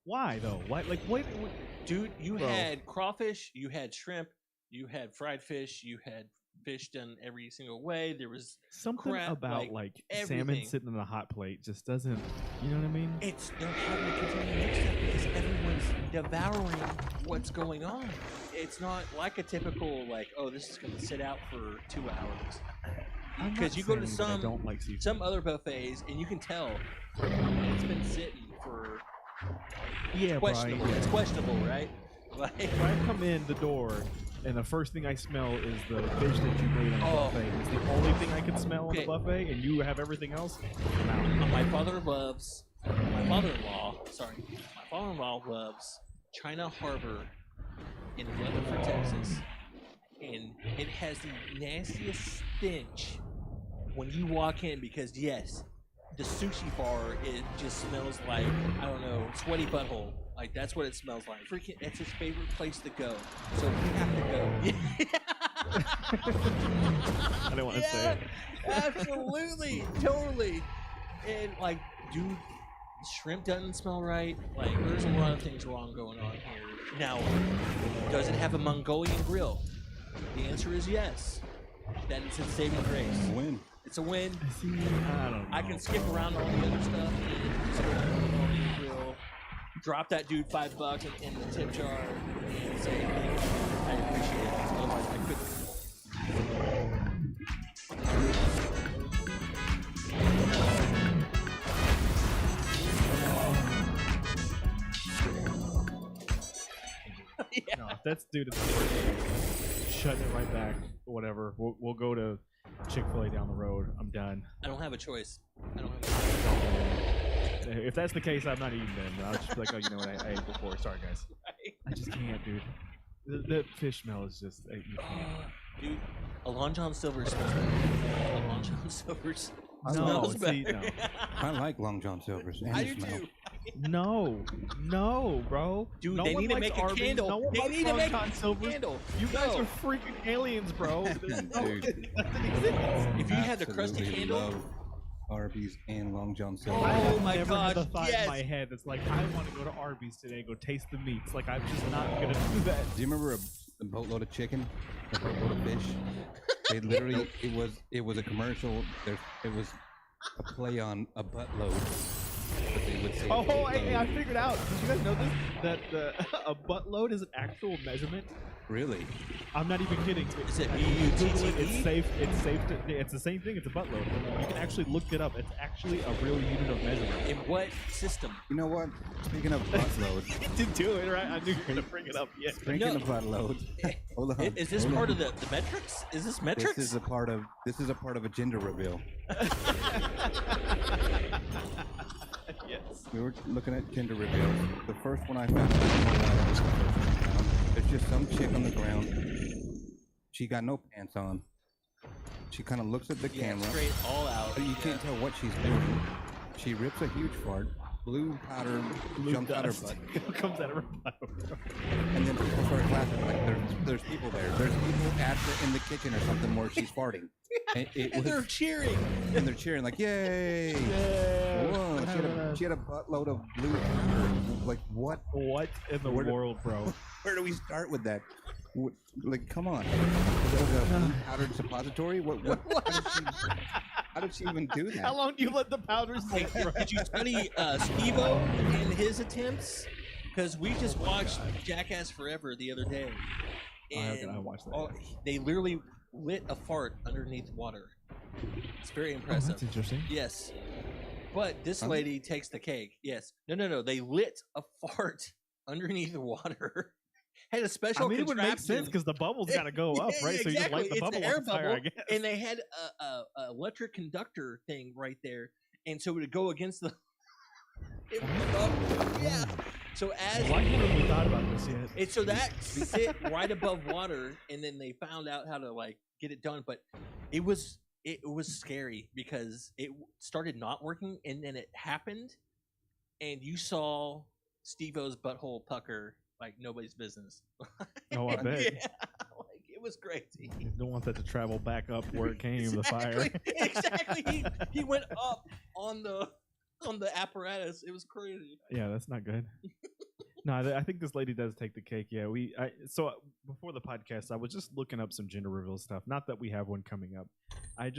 Why though? Why? Like, wait. Dude, you Bro. had crawfish, you had shrimp, you had fried fish, you had fish done every single way. There was something crap, about like salmon everything. sitting in a hot plate just doesn't. You know what I mean? It's they're having to continue next step because everyone's devouring what's going on. It's not like a typical like, oh, this is going to sit out for 2 hours. I'm Because not you go to saying that I some don't like seafood. some other buffets and you can tell it's been sitting for Yeah, questionable. Brian. It's questionable, right? Like, If I come in the door and the first thing I smell is the fish that you made on the Oh. buffet, it's the only thing I can smell on Okay. the buffet, and you have everything else, I'm out. my father-in-law loves China Harbor in Weatherford, Texas. And it has the nastiest stench when you walk in because, yes, the sushi bar, it just smells like, I don't know, sweaty butthole. Like, that's what it smells like. Freaking, it's his favorite place to go. So we have to go. I don't want to say it. Absolutely. Totally. And, like, dude, shrimp doesn't smell right. Like, there's a lot of things wrong going on here. Now, does it have a Mongolian grill? The answer is yes. That is its saving grace. Win. It's a win. See, I don't know. I can skip around all the other stuff. Mongolian grill. Drop that dude $5 in the tip jar and say thank you. I appreciate it. Otherwise, I couldn't. No, if that's dude, it's shutting it right back. Whatever. We'll go to Chick-fil-A down the road. I'm done. I don't have a choice. If that's the case, I'm not eating then. I'll just be like, oh, you know what? I ate before. Sorry, guys. Right. I just can't, dude. The fish smell is just. You can't. Dude, a Long John Silver smells better. A Long John Silver's smells better. See, no. I like Long John Silver's. And I the do smell. too. No, bro. Dude, no they one need to likes make a Arby's. candle. No one They likes need to Long make John a Silver's. candle. You guys No. are freaking aliens, bro. There's no, Dude. it doesn't exist. If you had the crusty Absolutely candle, love Arby's and Long John Silver. Oh, I have my never had the gosh, thought yes. in my head. It's like I want to go to Arby's today, and go taste the meats. Like I'm just not gonna do that. Do you remember a boatload of chicken, a boatload of fish? They literally, it was a commercial. It was a play on a buttload. But they would say Oh, boatload. hey, I figured out. Did you guys know this? That a buttload is an actual measurement. Really? I'm not even kidding. Is it Google it. It's B-U-T-T-E? safe. It's safe to. It's the same thing. It's a buttload. You can actually look it up. It's actually a real unit of measurement. In what system? You know what? Speaking of buttload, To do it right, I knew you were gonna bring it up. Yeah. speaking of buttload, hold on. Is this hold part on. of the metrics? Is this metrics? This is a part of a gender reveal. Yes. We were looking at gender reveals. The first one I found, there's just some chick on the ground. She got no pants on. She kind of looks at the camera. Straight all out. But you can't tell what she's doing. She rips a huge fart. Blue powder jumps out her butt. It comes out of her butt. And then people start laughing. Like there's people there. There's people in the kitchen or something where she's farting. They're cheering. And they're cheering like, "Yay!" Whoa, she had a buttload of blue powder. Like what? What in the world, bro? Where do we start with that? Like, come on. A powdered suppository? What? How did she even do that? How long do you let the powder sit? Did you study Steve-O and his attempts? Because we just watched Jackass Forever the other day. And I watched that. they literally lit a fart underneath water. It's very impressive. That's interesting. Yes. But this lady takes the cake. Yes. No. They lit a fart underneath the water. Had a special it would make sense because the bubbles got to go up, right? So you just light the bubble air on fire, I guess. And they had a electric conductor thing right there, and so it would go against the. It would up. Yeah. So why haven't we thought about this yet? And so that sit right above water, and then they found out how to like get it done, but it was scary because it started not working, and then it happened, and you saw Steve-O's butthole pucker like nobody's business. Oh, I bet. Yeah, like it was crazy. You don't want that to travel back up where it came, the fire. Exactly. He went up on the apparatus. It was crazy. Yeah, that's not good. No, I think this lady does take the cake. Yeah, so before the podcast, I was just looking up some gender reveal stuff. Not that we have one coming up. I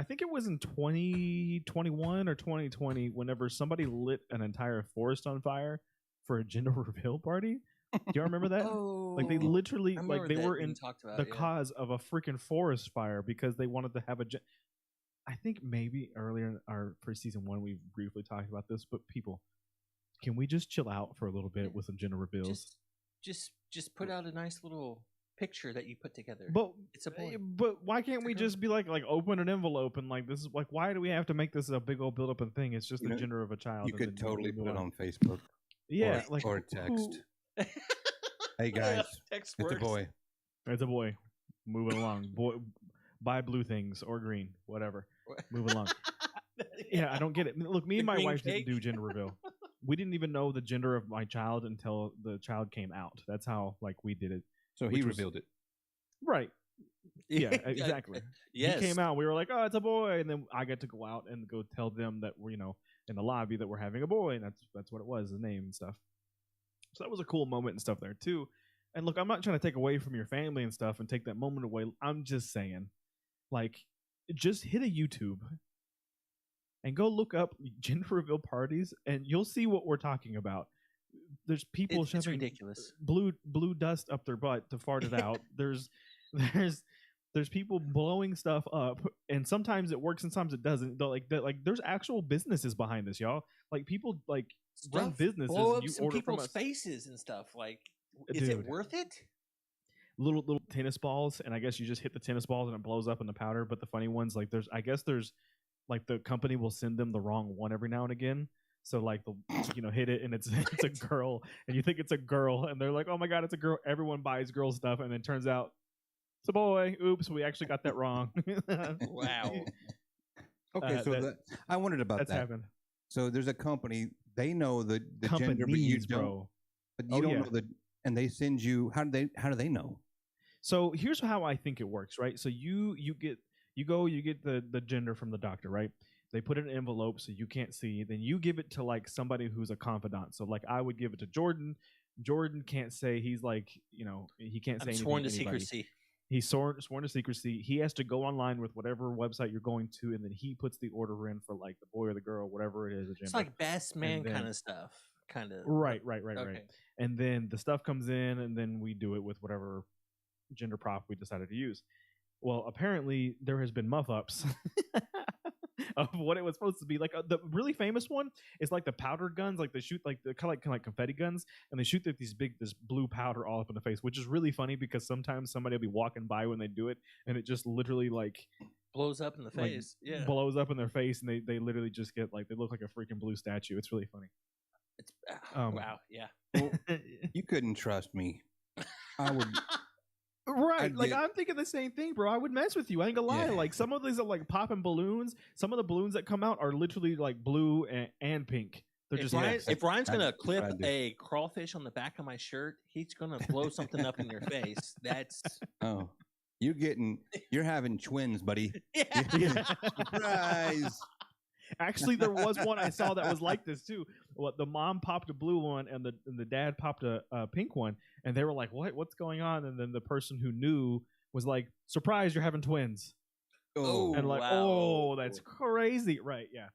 think it was in 2021 or 2020 whenever somebody lit an entire forest on fire for a gender reveal party. Do you remember that? Like they literally, like they were in the cause of a freaking forest fire because they wanted to have I think maybe earlier in our first season 1 we briefly talked about this, but people, can we just chill out for a little bit with some gender reveals? Just put out a nice little picture that you put together. But it's a boy. But why can't we just be like open an envelope and like this is like why do we have to make this a big old build up and thing? It's just the gender of a child. You could totally put it on Facebook. Yeah, or text. Hey guys, it's a boy. It's a boy. Moving along. Boy, buy blue things or green, whatever. Moving along. Yeah, I don't get it. Look, me and my wife didn't do gender reveal. We didn't even know the gender of my child until the child came out. That's how like we did it. So he revealed it. Right. Yeah, exactly. Yes. He came out. We were like, "Oh, it's a boy," and then I get to go out and go tell them that we're in the lobby that we're having a boy, and that's what it was, the name and stuff. So that was a cool moment and stuff there too. And look, I'm not trying to take away from your family and stuff and take that moment away. I'm just saying, like, just hit a YouTube and go look up gender reveal parties, and you'll see what we're talking about. There's people shoving ridiculous blue dust up their butt to fart it out. There's people blowing stuff up, and sometimes it works and sometimes it doesn't. Like there's actual businesses behind this, y'all. Like people like run businesses. Blow up you some order people's from us. faces and stuff. Like, is it worth it? Little tennis balls, and I guess you just hit the tennis balls and it blows up in the powder. But the funny ones, like there's like the company will send them the wrong one every now and again. So like they'll hit it and it's a girl, and you think it's a girl, and they're like, oh my god, it's a girl. Everyone buys girl stuff, and then it turns out it's a boy. Oops, we actually got that wrong. Wow. Okay, so I wondered about that. Happened. So there's a company, they know the gender, but you don't. Bro. But you don't know and they send you. How do they know? So here's how I think it works, right? So you get the gender from the doctor, right? They put it in an envelope so you can't see. Then you give it to like somebody who's a confidant. So like I would give it to Jordan. Jordan can't say, he's like, he can't say anything. Sworn to secrecy. He's sworn to secrecy. He has to go online with whatever website you're going to, and then he puts the order in for like the boy or the girl, whatever it is. It's like best man kind of stuff. Kind of. Right. And then the stuff comes in, and then we do it with whatever gender prop we decided to use. Well, apparently there has been muff-ups of what it was supposed to be. Like the really famous one is like the powder guns, like they shoot like the kind of like confetti guns, and they shoot this blue powder all up in the face, which is really funny because sometimes somebody will be walking by when they do it, and it just literally like blows up in the face. Blows up in their face, and they literally just get like they look like a freaking blue statue. It's really funny. It's wow, yeah. Well, you couldn't trust me. I would. Right, I'm thinking the same thing, bro. I would mess with you. I ain't gonna lie. Like some of these are like popping balloons. Some of the balloons that come out are literally like blue and pink. They're if Ryan's gonna clip a crawfish on the back of my shirt, he's gonna blow something up in your face. That's You're having twins, buddy. Yeah. Surprise. Actually, there was one I saw that was like this too. What the mom popped a blue one and the dad popped a pink one, and they were like, "What's going on?" And then the person who knew was like, "Surprise, you're having twins." Oh, And like, wow. oh, that's crazy, right? Yeah,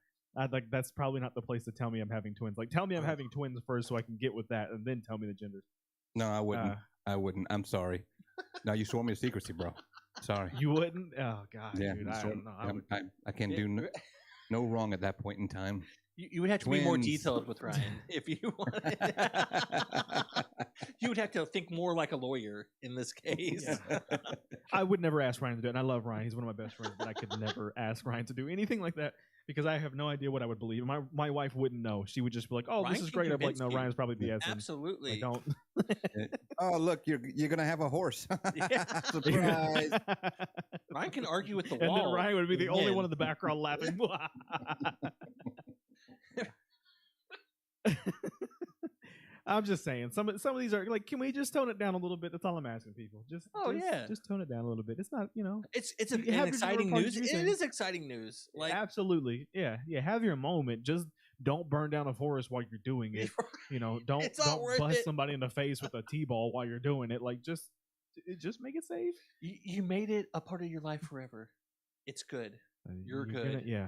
like that's probably not the place to tell me I'm having twins. Like, tell me I'm having twins first, so I can get with that, and then tell me the genders. no, I wouldn't. I wouldn't. I'm sorry. No, you swore me to secrecy, bro. Sorry. You wouldn't? Oh God, Yeah, dude, you I swore- don't know. I can't do no wrong at that point in time. You would have to be more Twins. detailed with Ryan if you wanted. You would have to think more like a lawyer in this case. I would never ask Ryan to do it, and I love Ryan. He's one of my best friends, but I could never ask Ryan to do anything like that because I have no idea what I would believe. My wife wouldn't know. She would just be like, "Oh, Ryan this is can great." I'm like, convince "No, you. Ryan's probably BSing." Absolutely. I don't. Oh, look, you're gonna have a horse. Yeah. Surprise. Ryan can argue with the And wall. then Ryan would be the and only win. one in the background laughing. I'm just saying, some of these are like, can we just tone it down a little bit? That's all I'm asking people. Just tone it down a little bit. It's not, It's You an have your exciting different news. parts, It you're is exciting news. Like absolutely, yeah. Have your moment. Just don't burn down a forest while you're doing it. Don't It's not worth bust it. somebody in the face with a T-ball while you're doing it. Like just make it safe. you made it a part of your life forever. It's good. You're good. Yeah,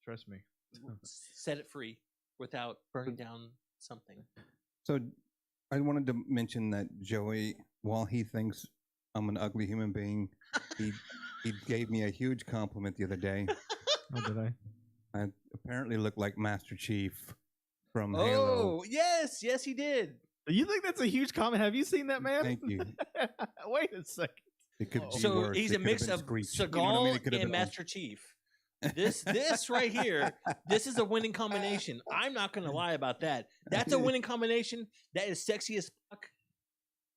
trust me. Set it free without burning down something. So I wanted to mention that Joey, while he thinks I'm an ugly human being, he gave me a huge compliment the other day. Oh, did I? I apparently look like Master Chief from Oh, Halo. yes, he did. You think that's a huge comment? Have you seen that, man? Thank you. Wait a second. It could be So worse. he's It a could have mix been of Screech. Seagal You know what I mean? It could have and been- Master Chief. This right here, this is a winning combination. I'm not gonna lie about that. That's a winning combination. That is sexy as fuck.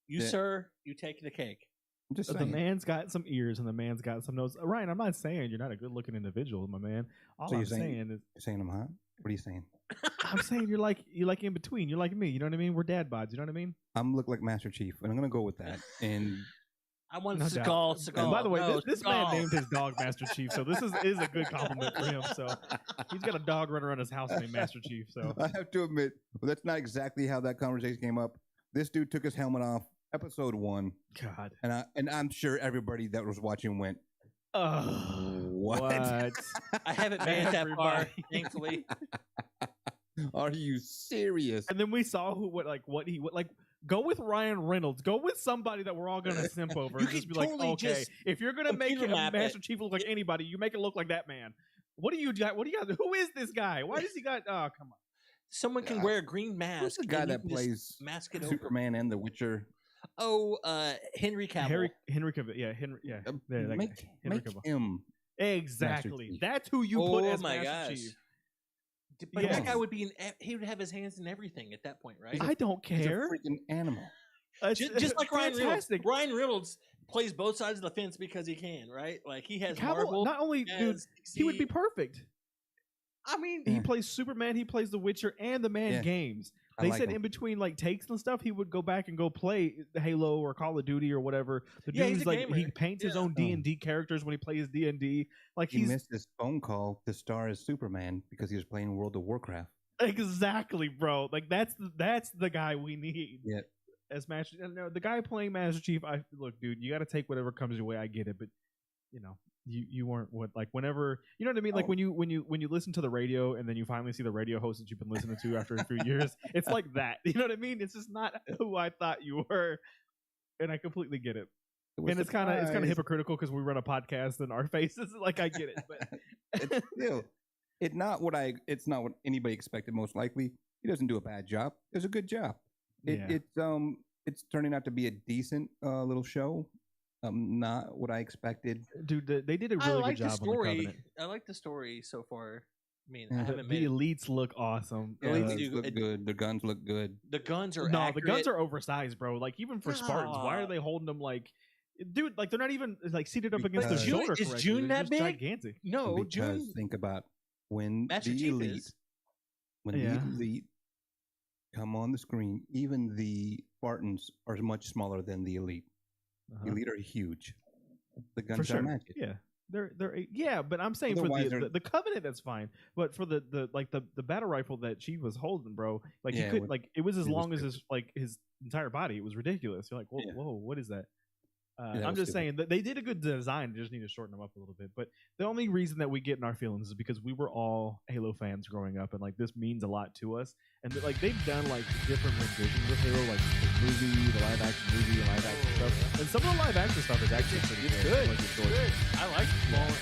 You, Yeah. sir, you take the cake. I'm just The saying. man's got some ears and the man's got some nose. Ryan, I'm not saying you're not a good-looking individual, my man. All So I'm you're saying- saying is, You're saying I'm hot? What are you saying? I'm saying you're like in between. You're like me. You know what I mean? We're dad bods. You know what I mean? I'm look like Master Chief, and I'm gonna go with that. And I want No Seagal. doubt. Seagal. And by the way, no, this Seagal. man named his dog Master Chief, so this is a good compliment for him. So he's got a dog running around his house named Master Chief. So I have to admit, that's not exactly how that conversation came up. This dude took his helmet off, episode 1, God, and I'm sure everybody that was watching went, what? I haven't made it that far, Everybody. thankfully. Are you serious? And then we saw go with Ryan Reynolds. Go with somebody that we're all gonna simp over. You And just could be like, totally okay, just if you're gonna make computer a map Master it. Chief look like anybody, you make it look like that man. What do you got? Who is this guy? Why does he got? Oh, come on. Someone can wear a green mask. Who's the guy and you that can just plays mask it over. Superman and The Witcher? Oh, Henry Cavill. Henry Cavill. Yeah, Henry. Yeah, Uh, yeah, that make guy. Henry make Cavill. him. Exactly. Chief. That's who you put Oh as my Master gosh. Chief. But Yeah. that guy would be he would have his hands in everything at that point, right? I don't He's a care. freaking animal. Just like Ryan Reynolds. Fantastic. Ryan Reynolds plays both sides of the fence because he can, right? Like he has Cavill, Marvel. not only, dude, has he would be DC. perfect. I mean, He plays Superman, he plays The Witcher, and the man Yeah. games. I They like said him. in between like takes and stuff, he would go back and go play Halo or Call of Duty or whatever. The Yeah, he's dude's a like gamer. he paints his Yeah. own D&D characters when he plays D&D. Like He he's missed his phone call to star as Superman because he was playing World of Warcraft. exactly, bro. Like that's the guy we need. Yeah. As Master, no, the guy playing Master Chief. Look, dude, you got to take whatever comes your way. I get it, but you weren't whenever you know what I mean. Like Oh. when you listen to the radio and then you finally see the radio host that you've been listening to after a few years, it's like that. You know what I mean? It's just not who I thought you were, and I completely get it. was And it's kind of surprised. hypocritical because we run a podcast and our faces. Like I get it, but It's still, it's not what anybody expected. Most likely, he doesn't do a bad job. He does a good job. Yeah. It's turning out to be a decent little show. Not what I expected. dude, they did a I really like good the job on the story. Covenant. I like the story so far. I mean, Yeah. I The, haven't the made it. elites look awesome. The Elites elites do- look good. The guns look good. The guns are No, accurate. the guns are oversized, bro. Like even for Spartans, why are they holding them like, dude? Like they're not even like seated up against the Because- shoulder. Is correctly. June They're that just big? Gigantic. No, Because June. think about when Master the Chief elite, is. when Yeah. the elite come on the screen, even the Spartans are much smaller than the elite. Uh-huh. The elite are huge. The For guns sure. are magic. Yeah. They're but I'm saying Otherwise for they're- the Covenant, that's fine. But for the battle rifle that she was holding, bro, like Yeah, you could with- like it was as it was long as his entire body. It was ridiculous. You're like, whoa, Yeah. whoa, what is that? that I'm was just stupid. saying that they did a good design. They just need to shorten them up a little bit. But the only reason that we get in our feelings is because we were all Halo fans growing up, and like this means a lot to us. And like they've done like different renditions of Halo, like the movie, the live action movie, and live action stuff. And some of the live action stuff is actually pretty good. Like, I like